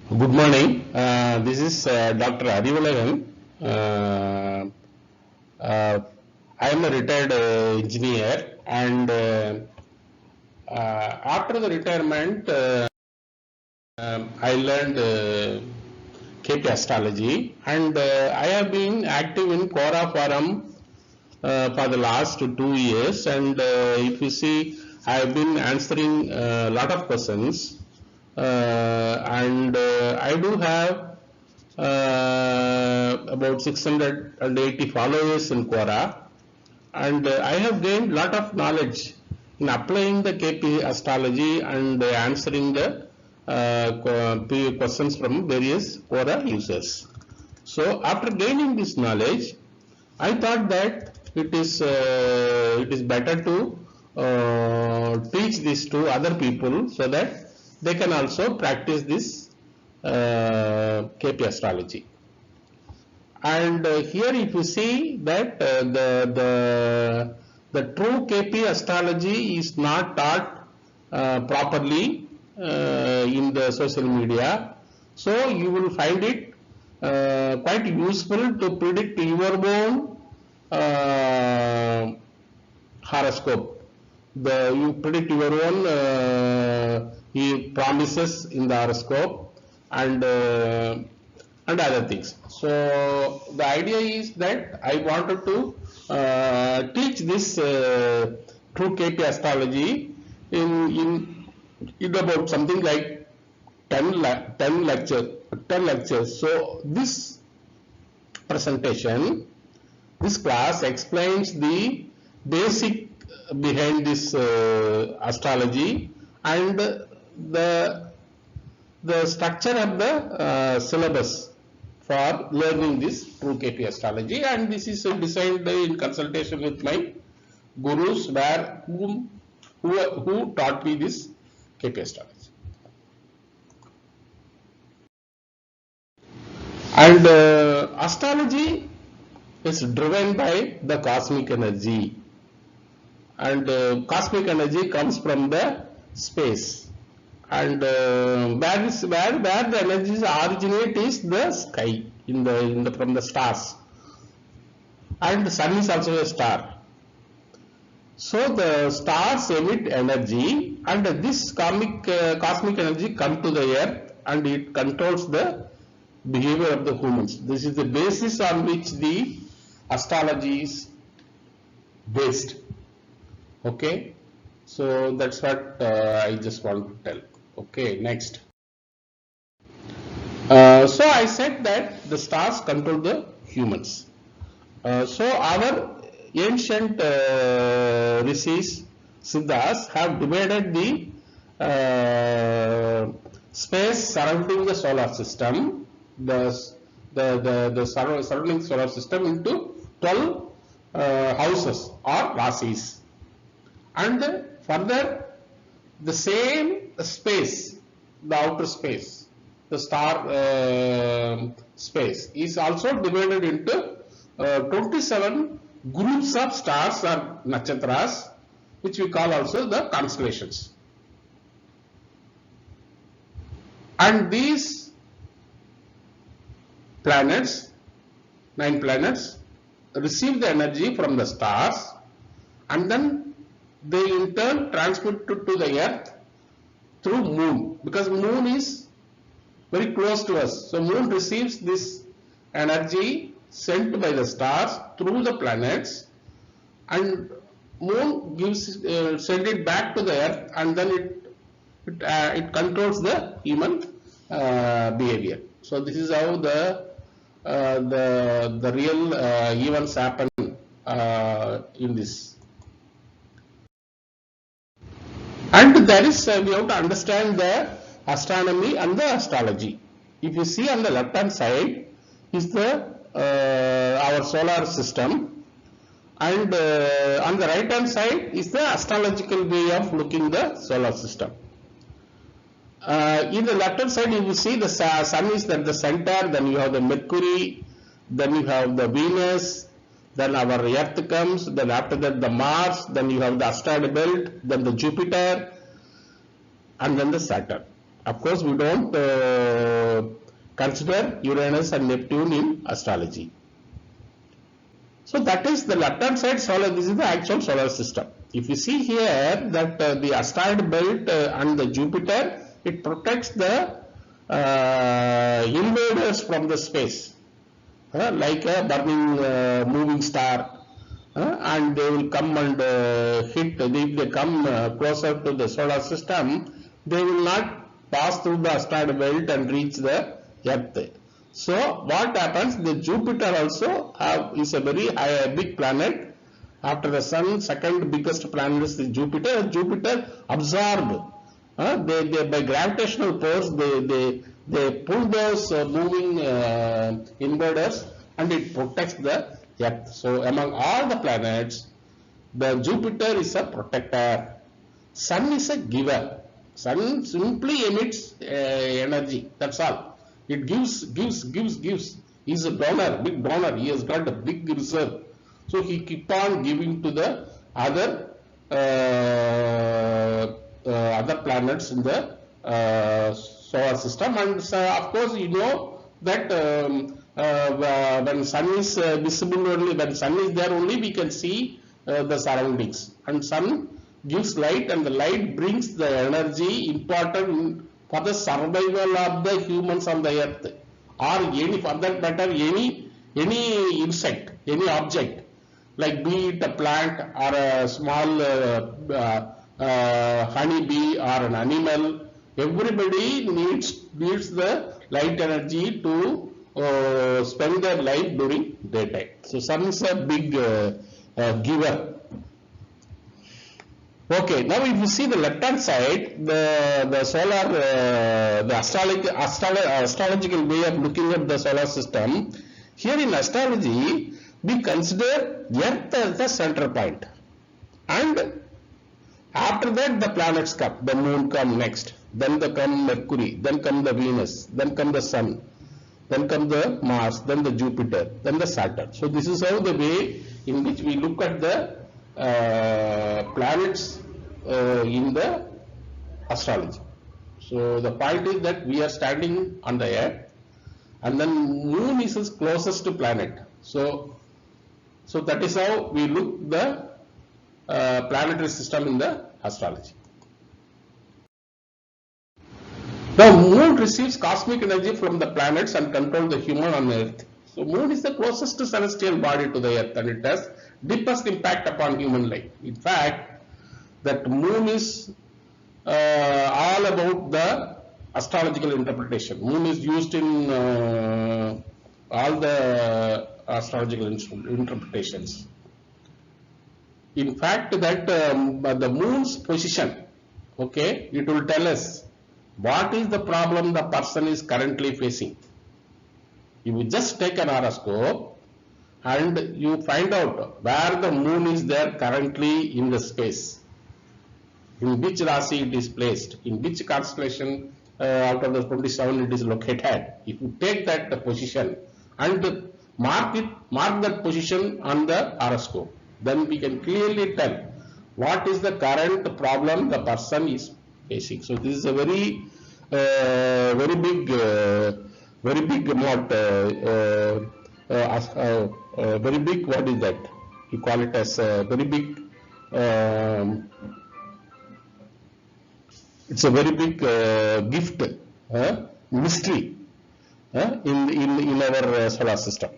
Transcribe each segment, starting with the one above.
Good morning. This is Dr. Arivalagan. Uh, I am a retired engineer, and after the retirement, I learned KP Astrology, and I have been active in Quora Forum for the last 2 years. And if you see, I have been answering a lot of questions. And I do have about 680 followers in Quora, and I have gained lot of knowledge in applying the KP astrology and answering the questions from various Quora users. So after gaining this knowledge, I thought that it is better to teach this to other people so that they can also practice this KP astrology. And here if you see that the true KP astrology is not taught properly in the social media, so you will find it quite useful to predict your own horoscope. You predict your own promises in the horoscope and other things. So the idea is that I wanted to teach this true KP astrology in about something like 10 lectures. So this presentation, this class explains the basic behind this astrology and the structure of the syllabus for learning this true KP astrology, and this is designed in consultation with my gurus who taught me this KP astrology. And astrology is driven by the cosmic energy, and cosmic energy comes from the space, and where the energies originate is the sky from the stars, and the sun is also a star. So the stars emit energy, and this cosmic energy comes to the earth, and it controls the behavior of the humans. This is the basis on which the astrology is based. Okay, so that's what I just want to tell. Okay, next. So I said that the stars control the humans. So our ancient rishis, siddhas, have divided the space surrounding the solar system, the surrounding solar system, into 12 houses or rasis. And further, the same space, the outer space, the star space, is also divided into 27 groups of stars or nakshatras, which we call also the constellations. And these planets, 9 planets, receive the energy from the stars, and then they in turn transmit to the earth through moon, because moon is very close to us. So moon receives this energy sent by the stars through the planets, and moon send it back to the earth, and then it controls the human behavior. So this is how the real events happen in this. And there is we have to understand the astronomy and the astrology. If you see on the left hand side is the our solar system, and on the right hand side is the astrological way of looking the solar system. In the left hand side you will see the sun is at the center, then you have the Mercury, then you have the Venus, then our Earth comes, then after that the Mars, then you have the asteroid belt, then the Jupiter, and then the Saturn. Of course, we don't consider Uranus and Neptune in astrology. So that is the left-hand side solar. This is the actual solar system. If you see here that the asteroid belt and the Jupiter, it protects the invaders from the space, like a burning moving star, and they will come and hit. If they come closer to the solar system, they will not pass through the asteroid belt and reach the Earth. So what happens? The Jupiter also is a very big planet. After the Sun, second biggest planet is the Jupiter. Jupiter absorb. They by gravitational force they pull those moving invaders, and it protects the Earth. So among all the planets, the Jupiter is a protector. Sun is a giver. Sun simply emits energy. That's all. It gives. He's a donor, big donor. He has got a big reserve. So he keep on giving to the other planets in the solar system. And of course, you know that when sun is visible only, when sun is there only, we can see the surroundings. And sun gives light, and the light brings the energy important for the survival of the humans on the earth, or any, for that matter, any insect, any object, like be it a plant or a small honeybee or an animal. Everybody needs the light energy to spend their life during daytime. So sun is a big giver. Okay, now if you see the left hand side, the solar, the astrological way of looking at the solar system, here in astrology, we consider Earth as the center point. And after that the planets come, the moon come next, then come Mercury, then come the Venus, then come the Sun, then come the Mars, then the Jupiter, then the Saturn. So this is how the way in which we look at the planets in the astrology. So the point is that we are standing on the earth, and then moon is its closest to planet. So that is how we look the planetary system in the astrology. The moon receives cosmic energy from the planets and controls the human on earth. So moon is the closest celestial body to the earth, and it has deepest impact upon human life. In fact, that moon is all about the astrological interpretation. Moon is used in all the astrological interpretations. In fact, that the moon's position, okay, it will tell us what is the problem the person is currently facing. If you just take an horoscope and you find out where the moon is there currently in the space, in which Rasi it is placed, in which constellation out of the 27 it is located. If you take that position and mark that position on the horoscope, then we can clearly tell what is the current problem the person is facing. So this is a very big what is that? You call it as a very big. It's a very big gift, mystery in our solar system.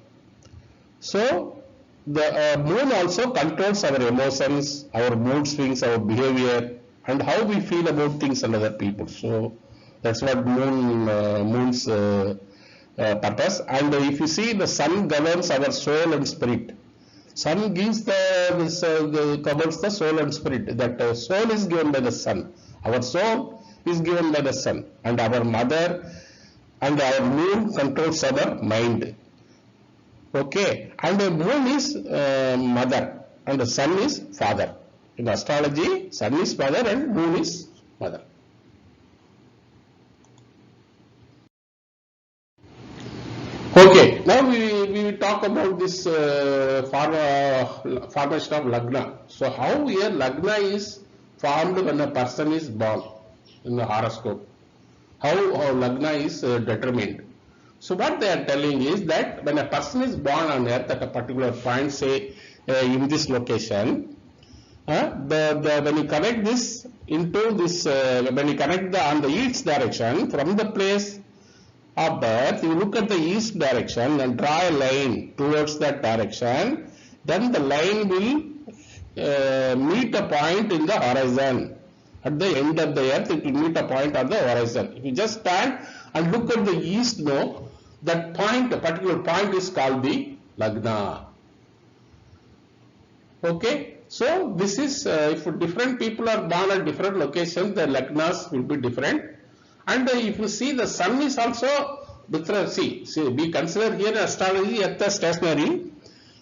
So the moon also controls our emotions, our mood swings, our behavior, and how we feel about things and other people. So that's what moon's purpose. And if you see, the sun governs our soul and spirit. Sun gives covers the soul and spirit. That soul is given by the sun. Our soul is given by the sun, and our mother and our moon controls our mind. Okay, and the moon is mother and the sun is father. In astrology, sun is father and moon is mother. Okay, now we will talk about this formation of Lagna. So how here Lagna is formed when a person is born in the horoscope. how Lagna is determined. So what they are telling is that when a person is born on earth at a particular point, say in this location, when you connect this into this, when you connect on the east direction from the place of birth, you look at the east direction and draw a line towards that direction, then the line will meet a point in the horizon. At the end of the earth, it will meet a point on the horizon. If you just stand and look at the east, no, that point, a particular point is called the Lagna. Okay, so this is if different people are born at different locations, the Lagnas will be different. And if you see, the sun is also different. See, we consider here astrology at the stationary,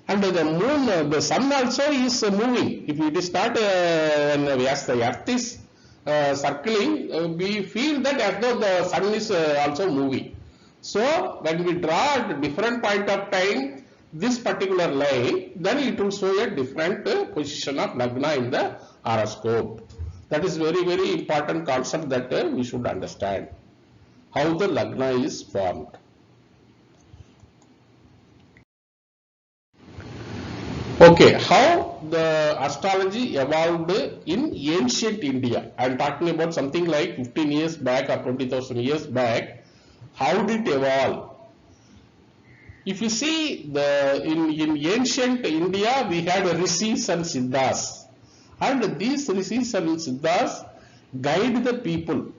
and the moon, the sun also is moving. If it is not, as the earth is circling, we feel that as though the sun is also moving. So when we draw at a different point of time this particular line, then it will show a different position of Lagna in the horoscope. That is very, very important concept that we should understand. How the Lagna is formed. Okay, how the astrology evolved in ancient India. I am talking about something like 15 years back or 20,000 years back. How did it evolve? If you see, in ancient India, we had rishis and siddhas. And these rishis and siddhas guide the people.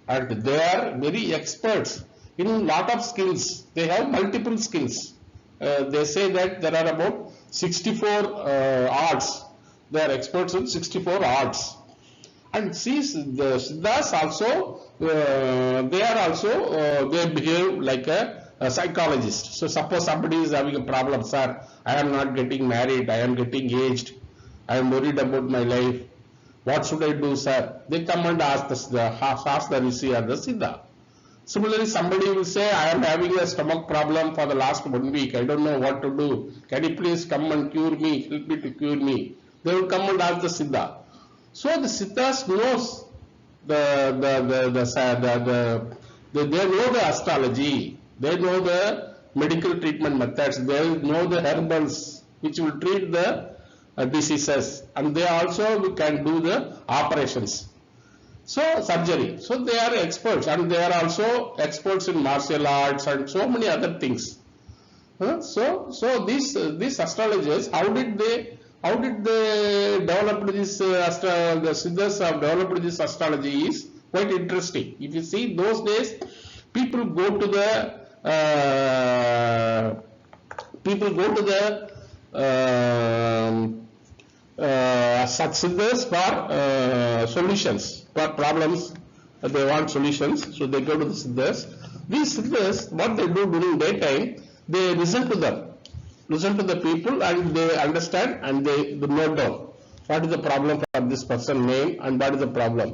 And they are very experts in a lot of skills. They have multiple skills. They say that there are about 64 arts. They are experts in 64 arts. And see, the siddhas also, they behave like a psychologist. So suppose somebody is having a problem, sir, I am not getting married, I am getting aged, I am worried about my life. What should I do, sir? They come and ask the rishi or the siddha. Similarly, somebody will say, I am having a stomach problem for the last 1 week. I don't know what to do. Can you please come and cure me? Help me to cure me. They will come and ask the siddha. So the siddhas knows they know the astrology. They know the medical treatment methods. They know the herbals which will treat the diseases, and they also can do the operations. So surgery. So they are experts, and they are also experts in martial arts and so many other things. So these astrologers, how did they develop this? The siddhas have developed this astrology is quite interesting. If you see, those days people go to the such siddhas for solutions, for problems. They want solutions, so they go to the siddhas. These siddhas, what they do during daytime, they listen to the people, and they understand, and they note down what is the problem for this person name and what is the problem.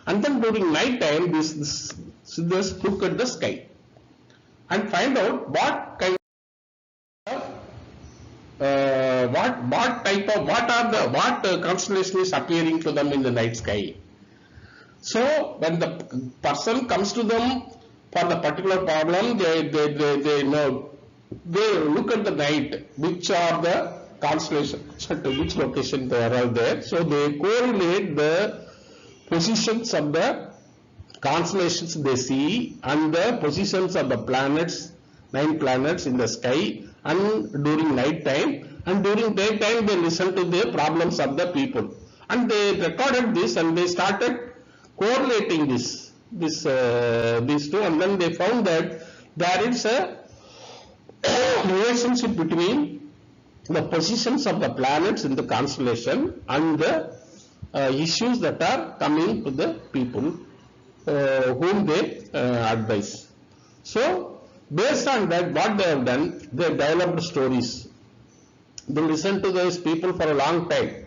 And then during night time, these siddhas look at the sky and find out what kind of what constellation is appearing to them in the night sky. So when the person comes to them for the particular problem, they know. They look at the night, which are the constellations, to which location they are all there. So they correlate the positions of the constellations they see and the positions of the planets, 9 planets in the sky, and during night time, and during daytime they listen to the problems of the people. And they recorded this, and they started correlating these two, and then they found that there is a relationship between the positions of the planets in the constellation and the issues that are coming to the people whom they advise. So based on that, what they have done, they developed stories. They listen to those people for a long time.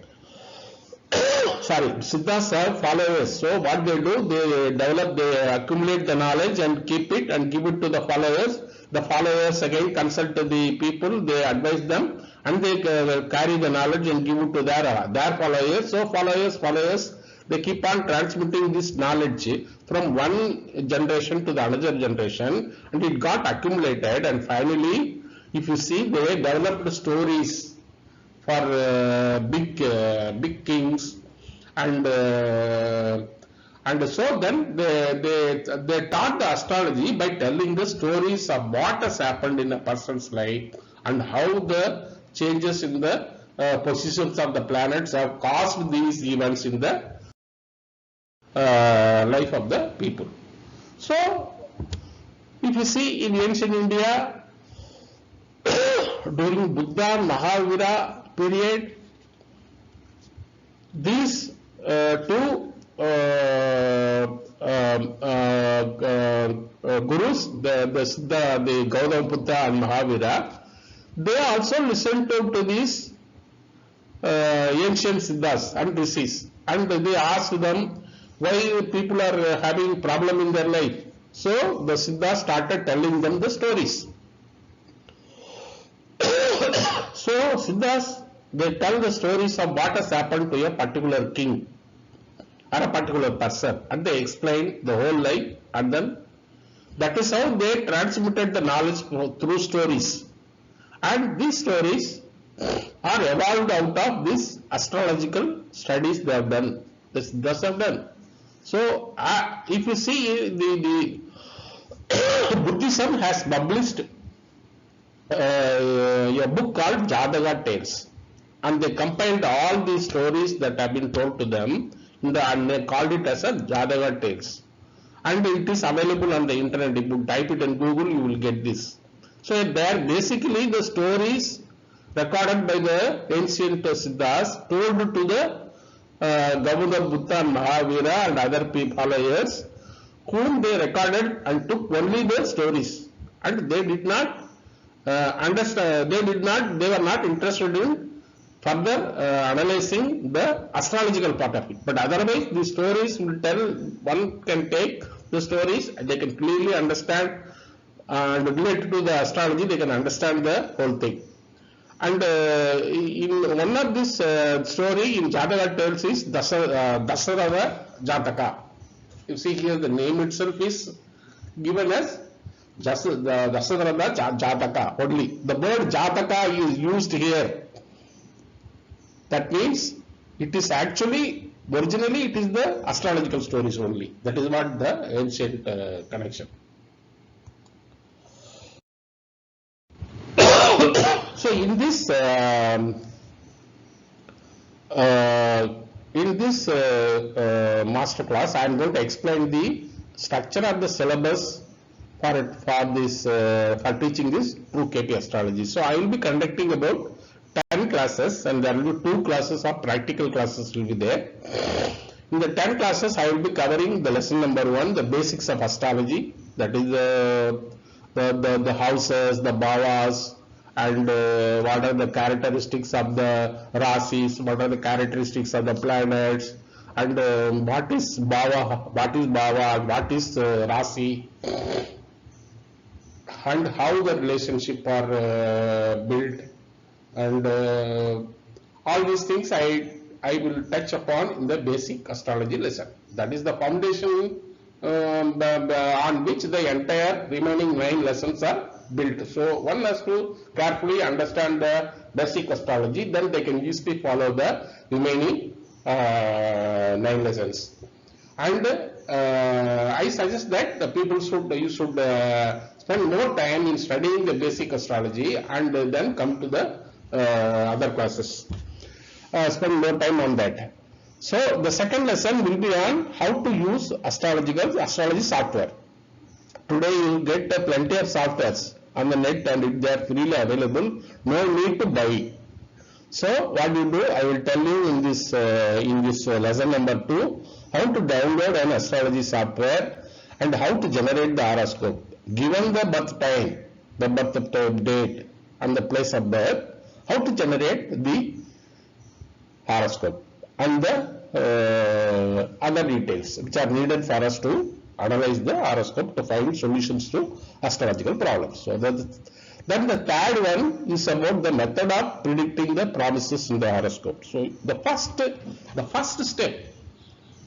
Siddhas have followers. So what they do, they accumulate the knowledge and keep it and give it to the followers. The followers again consult the people, they advise them, and they carry the knowledge and give it to their followers. So followers they keep on transmitting this knowledge from one generation to the another generation, and it got accumulated, and finally, if you see, they developed stories for big kings, and so then they taught the astrology by telling the stories of what has happened in a person's life and how the changes in the positions of the planets have caused these events in the life of the people. So, if you see in ancient India, during Buddha Mahavira period, these two gurus, the Gautama Buddha and Mahavira, they also listened to these ancient siddhas and rishis, and they asked them why people are having problem in their life. So the siddhas started telling them the stories. So siddhas, they tell the stories of what has happened to a particular king or a particular person, and they explain the whole life, and then that is how they transmitted the knowledge through stories. And these stories are evolved out of these astrological studies they have done, the siddhas have done. So if you see, the Buddhism has published a book called Jataka Tales, and they compiled all these stories that have been told to them and they called it as a Jataka Tales, and it is available on the internet. If you type it in Google, you will get this. So they are basically the stories recorded by the ancient siddhas told to the Gautama Buddha and Mahavira and other followers, whom they recorded and took only the stories, and they did not understand, they were not interested in further analyzing the astrological part of it. But otherwise, the stories will tell, one can take the stories, they can clearly understand and related to the astrology, they can understand the whole thing. And in one of this story in Jataka Tales is Dasarada Jataka. You see here the name itself is given as Dasarada Jataka only. The word Jataka is used here. That means it is actually, originally it is the astrological stories only. That is what the ancient connection. So in this master class, I am going to explain the structure of the syllabus for teaching this true KP astrology. So I will be conducting about 10 classes, and there will be 2 classes of practical classes will be there. In the 10 classes, I will be covering the lesson number 1, the basics of astrology, that is the houses, the bhavas, and what are the characteristics of the rasis, what are the characteristics of the planets, and what is bhava, what is rasi, and how the relationship are built, and all these things I will touch upon in the basic astrology lesson. That is the foundation on which the entire remaining 9 lessons are built. So one has to carefully understand the basic astrology, then they can easily follow the remaining 9 lessons. And I suggest that the people you should spend more time in studying the basic astrology and then come to the other classes. Spend more time on that. So the second lesson will be on how to use astrology software. Today you get plenty of softwares on the net, and they are freely available. No need to buy. So what you do, I will tell you in this lesson number 2, how to download an astrology software and how to generate the horoscope. Given the birth time, the birth date and the place of birth, how to generate the horoscope and the other details which are needed for us to analyze the horoscope to find solutions to astrological problems. So then the third one is about the method of predicting the promises in the horoscope. So the first step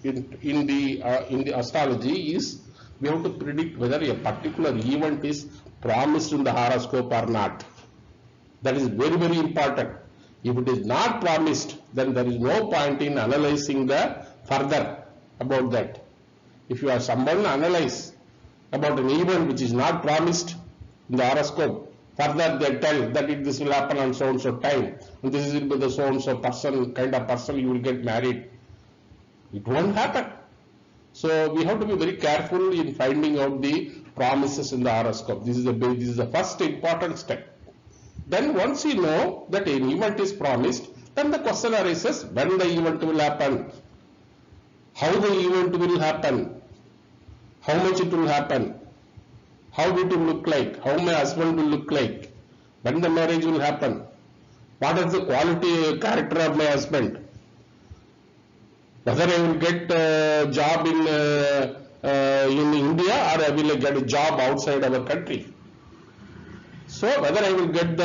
in the astrology is we have to predict whether a particular event is promised in the horoscope or not. That is very, very important. If it is not promised, then there is no point in analyzing the further about that. If you are someone analyze about an event which is not promised in the horoscope, further they tell that this will happen on so and so time, and this will be the so and so person, kind of person you will get married. It won't happen. So we have to be very careful in finding out the promises in the horoscope. This is the first important step. Then once you know that an event is promised, then the question arises when the event will happen, how the event will happen, how much it will happen, how it will look like, how my husband will look like, when the marriage will happen, what is the quality character of my husband, whether I will get a job in India or I will get a job outside our country. So whether I will get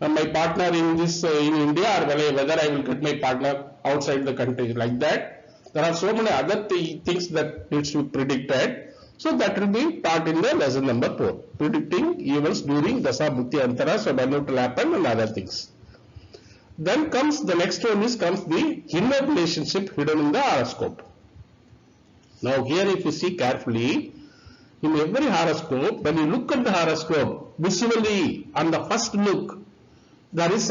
my partner in India or whether I will get my partner outside the country, like that. There are so many other things that needs to be predicted. So that will be taught in the lesson number 4. Predicting events during Dasa Bhuti Antara, so when it will happen and other things. Then comes the next one comes the inner relationship hidden in the horoscope. Now here if you see carefully, in every horoscope, when you look at the horoscope, visually on the first look, there is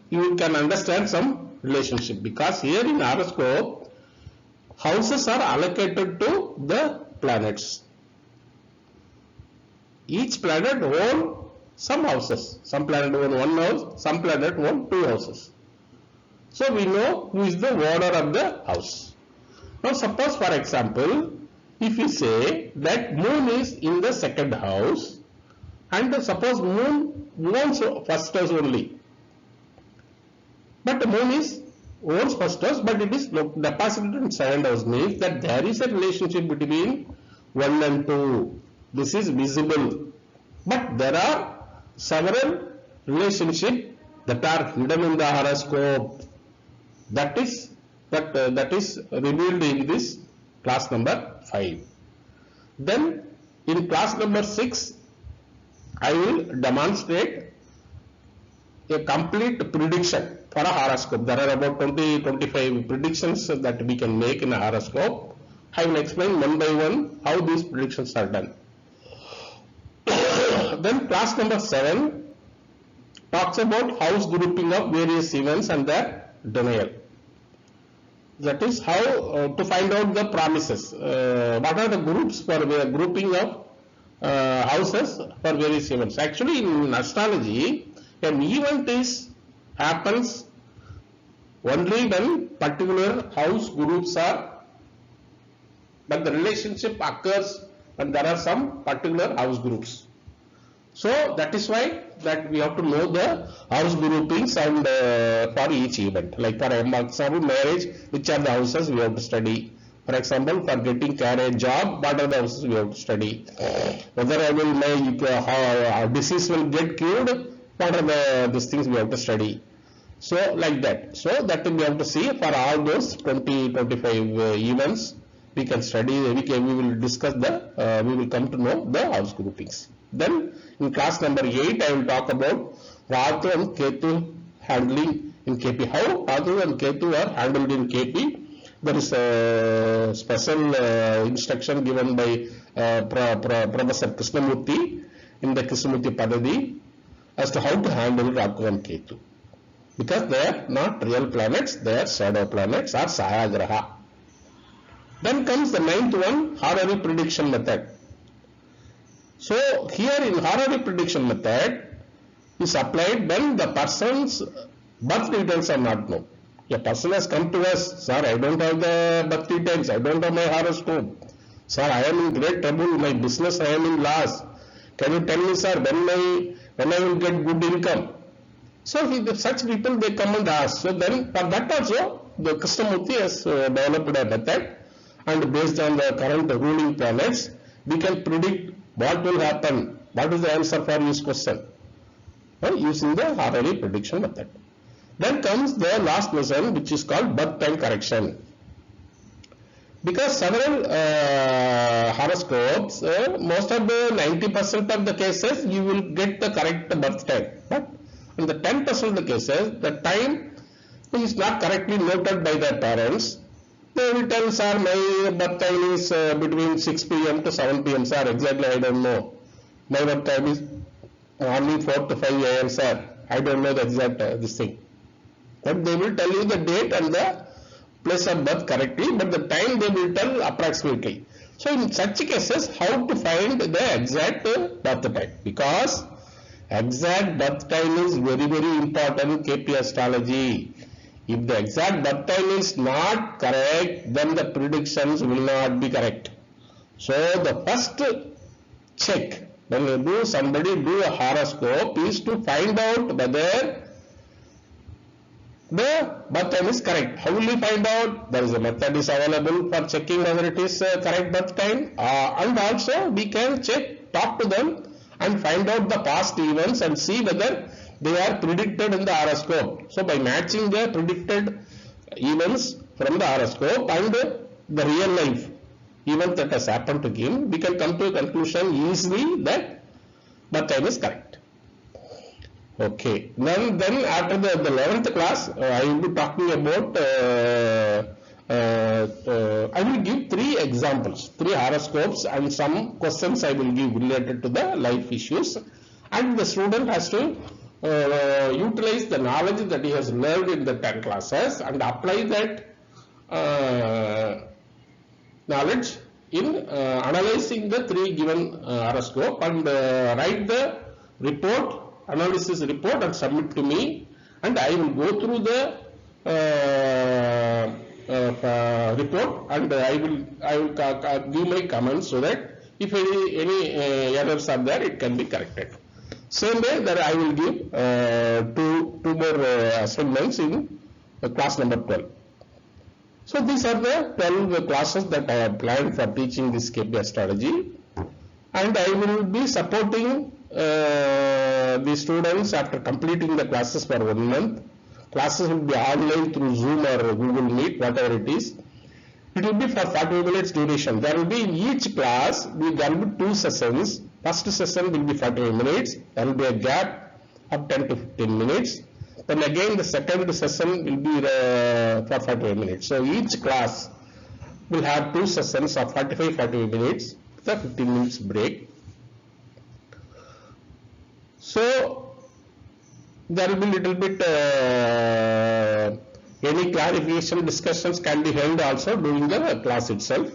you can understand some relationship, because here in horoscope, houses are allocated to the planets. Each planet owns some houses. Some planet own one house, some planet own 2 houses. So we know who is the owner of the house. Now suppose for example, if we say that moon is in the 2nd house, and suppose moon owns 1st house only, but the moon owns 1st house, but it is deposited in 2nd house, means that there is a relationship between 1 and 2. This is visible, but there are several relationships that are hidden in the horoscope. That is revealed in this class number 5. Then in class number 6, I will demonstrate a complete prediction for a horoscope. There are about 20-25 predictions that we can make in a horoscope. I will explain one by one how these predictions are done. Then class number 7 talks about house grouping of various events and their denial. That is how to find out the promises. What are the groups for grouping of houses for various events? Actually, in astrology, an event happens only when particular house groups are, but the relationship occurs when there are some particular house groups. So that is why that we have to know the house groupings and for each event. Like for example, marriage, which are the houses we have to study. For example, for getting career job, what are the houses we have to study. Whether my disease will get cured, what are these things we have to study. So like that. So that we have to see for all those 20-25 events we can study. We will discuss we will come to know the house groupings. Then in class number 8, I will talk about Rahu and Ketu handling in KP. How Rahu and Ketu are handled in KP. There is a special instruction given by Professor Krishnamurti in the Krishnamurti Padadi as to how to handle Rahu and Ketu. Because they are not real planets, they are shadow planets or Sayagraha. Then comes the 9th one, horary prediction method. So here in horary prediction method is applied when the person's birth details are not known. A person has come to us, sir, I don't have the birth details, I don't have my horoscope. Sir, I am in great trouble, my business I am in loss. Can you tell me, sir, when I will get good income? So such people they come and ask. So then for that also the Krishnamurti has developed a method, and based on the current ruling planets we can predict what will happen, what is the answer for this question, using the horary prediction method. Then comes the last lesson, which is called birth time correction. Because several horoscopes, most of the 90% of the cases you will get the correct birth time, but in the 10% of the cases the time is not correctly noted by the parents. They will tell, sir, my birth time is between 6 p.m. to 7 p.m. sir, exactly I don't know. My birth time is morning 4 to 5 a.m. sir, I don't know the exact this thing. But they will tell you the date and the place of birth correctly, but the time they will tell approximately. So in such cases, how to find the exact birth time? Because exact birth time is very, very important KP astrology. If the exact birth time is not correct, then the predictions will not be correct. So the first check when somebody do a horoscope is to find out whether the birth time is correct. How will we find out? There is a method is available for checking whether it is correct birth time, and also we can talk to them and find out the past events and see whether they are predicted in the horoscope. So by matching the predicted events from the horoscope and the real life event that has happened to him, we can come to a conclusion easily that birth time is correct. Okay, then after the 11th class, I will be talking about, I will give 3 examples, 3 horoscopes and some questions I will give related to the life issues, and the student has to utilize the knowledge that he has learned in the 10 classes and apply that knowledge in analyzing the 3 given horoscope and write the analysis report and submit to me, and I will go through the report and I will give my comments so that if any errors are there, it can be corrected. Same way that I will give two more assignments in class number 12. So these are the 12 classes that I have planned for teaching this KP astrology, and I will be supporting the students after completing the classes for 1 month. Classes will be online through Zoom or Google Meet, whatever it is. It will be for 40 minutes duration. There will be in each class, there will be 2 sessions. First session will be 45 minutes. There will be a gap of 10 to 15 minutes. Then again the second session will be for 45 minutes. So each class will have 2 sessions of 45 minutes with a 15 minutes break. So there will be little bit any clarification discussions can be held also during the class itself.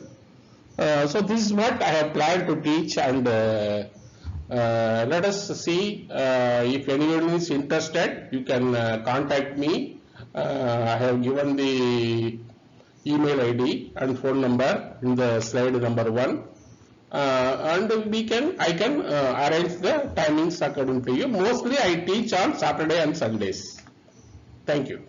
So this is what I have planned to teach, and let us see if anyone is interested, you can contact me. I have given the email ID and phone number in the slide number 1. And I can arrange the timings according to you. Mostly I teach on Saturday and Sundays. Thank you.